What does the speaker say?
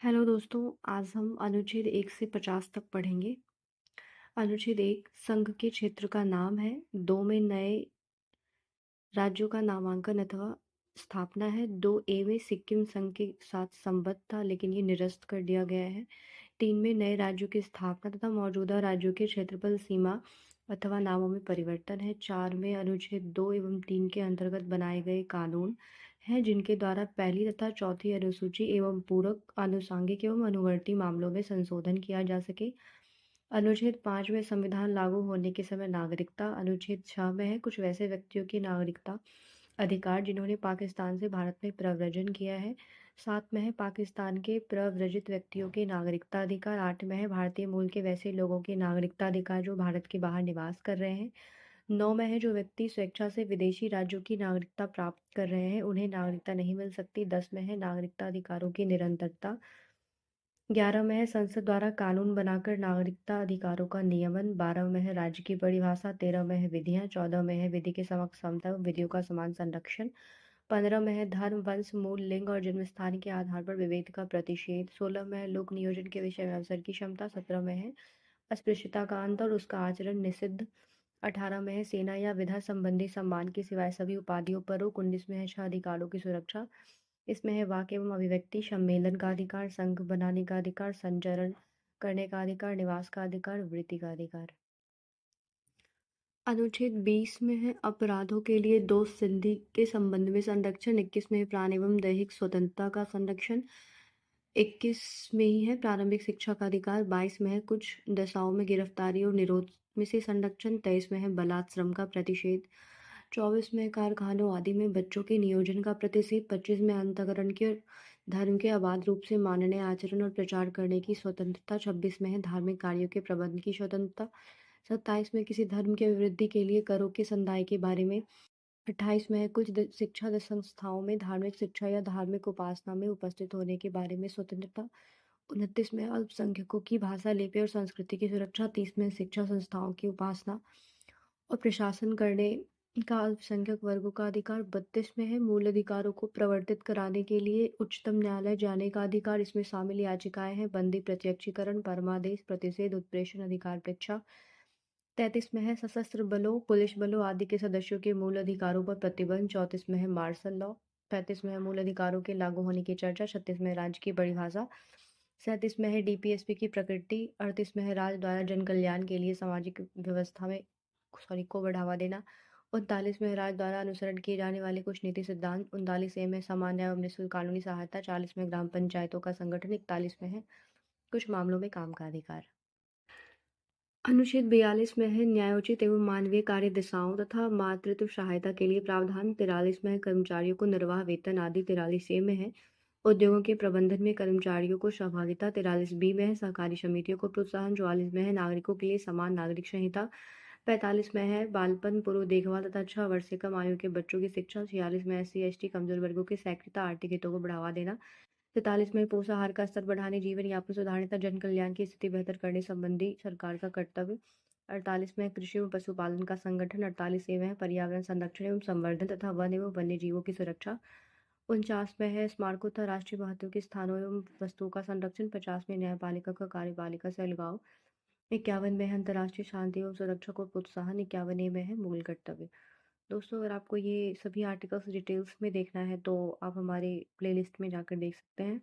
Hello दोस्तों, आज हम अनुच्छेद 1 से 50 तक पढ़ेंगे। अनुच्छेद 1 संघ के क्षेत्र का नाम है। 2 में नए राज्यों का नामांकन अथवा स्थापना है। 2 में सिक्किम संघ के साथ संबद्ध था लेकिन ये निरस्त कर दिया गया है। 3 में नए राज्यों की स्थापना तथा मौजूदा राज्यों के क्षेत्रफल सीमा अथवा नामों में परिवर्तन है। 4 में अनुच्छेद 2 एवं 3 के अंतर्गत बनाए गए कानून हैं जिनके द्वारा पहली तथा चौथी अनुसूची एवं पूरक आनुषंगिक एवं अनुवर्ती मामलों में संशोधन किया जा सके। अनुच्छेद 5 में संविधान लागू होने के समय नागरिकता। अनुच्छेद 6 में है कुछ वैसे व्यक्तियों की नागरिकता अधिकार जिन्होंने पाकिस्तान से भारत में प्रव्रजन किया है। 7 में है पाकिस्तान के प्रव्रजित व्यक्तियों के नागरिकता अधिकार। 8 में है भारतीय मूल के वैसे लोगों के नागरिकता अधिकार जो भारत के बाहर निवास कर रहे हैं। 9 में है जो व्यक्ति स्वेच्छा से विदेशी राज्यों की नागरिकता प्राप्त कर रहे हैं उन्हें नागरिकता नहीं मिल सकती। 10 में है नागरिकता अधिकारों की निरंतरता। 11 में है संसद द्वारा कानून बनाकर नागरिकता अधिकारों का नियमन। 12 में है राज्य की परिभाषा। 13 में है विधियां। 14 में है विधि के समक्ष समता एवं विधियों का समान संरक्षण। 15 में है धर्म, वंश, मूल, लिंग और जन्मस्थान के आधार पर विभेद का प्रतिषेध। 16 में है लोक नियोजन के विषय में अवसर की क्षमता। 17 में है अस्पृश्यता का अंत और उसका आचरण निषिद्ध। 18 में है सेना या विधा संबंधी सम्मान के सिवाय सभी उपाधियों पर रोक। 19 में है छह अधिकारों की सुरक्षा। इसमें है वाक एवं अभिव्यक्ति, सम्मेलन का अधिकार, संघ बनाने का अधिकार, संचरण करने का अधिकार, निवास का अधिकार, वृत्ति का अधिकार। अनुच्छेद 20 में है अपराधों के लिए दोष सिद्धि के संबंध में संरक्षण। 21 में है प्राण एवं दैहिक स्वतंत्रता का संरक्षण। 21 में ही है प्रारंभिक शिक्षा का अधिकार। 22 में है कुछ दशाओं में गिरफ्तारी और निरोध में से संरक्षण। 23 में है बलात्श्रम का प्रतिषेध। 24 में कारखानों आदि में बच्चों के नियोजन का प्रतिषेध। 25 में अंतःकरण के धर्म के अबाध रूप से मानने, आचरण और प्रचार करने की स्वतंत्रता। 26 में है धार्मिक कार्यों के प्रबंध की स्वतंत्रता। 27 में किसी धर्म की अभिवृद्धि के लिए करों के संदाय के बारे में। 28 में है कुछ शिक्षा संस्थाओं में धार्मिक शिक्षा या धार्मिक उपासना में उपस्थित होने के बारे में स्वतंत्रता। 29 में अल्पसंख्यकों की भाषा, लिपि और संस्कृति की सुरक्षा। 30 में शिक्षा संस्थाओं की उपासना और प्रशासन करने का अल्पसंख्यक वर्गों का अधिकार। 32 में है मूल अधिकारों को प्रवर्तित कराने के लिए उच्चतम न्यायालय जाने का अधिकार। इसमें शामिल याचिकाएं हैं बंदी प्रत्यक्षीकरण, परमादेश, प्रतिषेध, उत्प्रेषण, अधिकार परीक्षा। 33 में है सशस्त्र बलों, पुलिस बलों आदि के सदस्यों के मूल अधिकारों पर प्रतिबंध। 34 में है मार्शल लॉ। 35 में है मूल अधिकारों के लागू होने की चर्चा। 36 में है राज्य की परिभाषा। 37 में है डीपीएसपी की प्रकृति। 38 में है राज्य द्वारा जन कल्याण के लिए सामाजिक व्यवस्था में को बढ़ावा देना। 39 में है राज्य द्वारा अनुसरण किए जाने वाले कुछ नीति सिद्धांत। 39 में सामान्य एवं निःशुल्क कानूनी सहायता। 40 में ग्राम पंचायतों का संगठन। 41 में है कुछ मामलों में काम का अधिकार। अनुच्छेद 42 में है न्यायोचित एवं मानवीय कार्य दिशाओं तथा मातृत्व सहायता के लिए प्रावधान। 43 में है कर्मचारियों को निर्वाह वेतन आदि। 43 ए में है उद्योगों के प्रबंधन में कर्मचारियों को सहभागिता। 43 बी में है सहकारी समितियों को प्रोत्साहन। 44 में है नागरिकों के लिए समान नागरिक संहिता। 45 में है बालपन पूर्व देखभाल तथा 6 वर्ष से कम आयु के बच्चों की शिक्षा। 46 में एससी एसटी कमजोर वर्गों की सक्रियता आर्थिक हितों को बढ़ावा देना। 43 में पोषाहार का स्तर बढ़ाने, जीवन यापन सुधारने तथा जन कल्याण की स्थिति बेहतर करने संबंधी सरकार का कर्तव्य। 48 में कृषि एवं पशुपालन का संगठन। 48 में है पर्यावरण संरक्षण एवं संवर्धन तथा वन एवं वन्य जीवों की सुरक्षा। 49 में है स्मारकों तथा राष्ट्रीय महत्व के स्थानों एवं वस्तुओं का संरक्षण। 50 में न्यायपालिका का कार्यपालिका से अलगाव। 51 में है अंतर्राष्ट्रीय शांति एवं सुरक्षा को प्रोत्साहन। 51 में है मूल कर्तव्य। दोस्तों, अगर आपको ये सभी आर्टिकल्स डिटेल्स में देखना है तो आप हमारे प्लेलिस्ट में जाकर देख सकते हैं।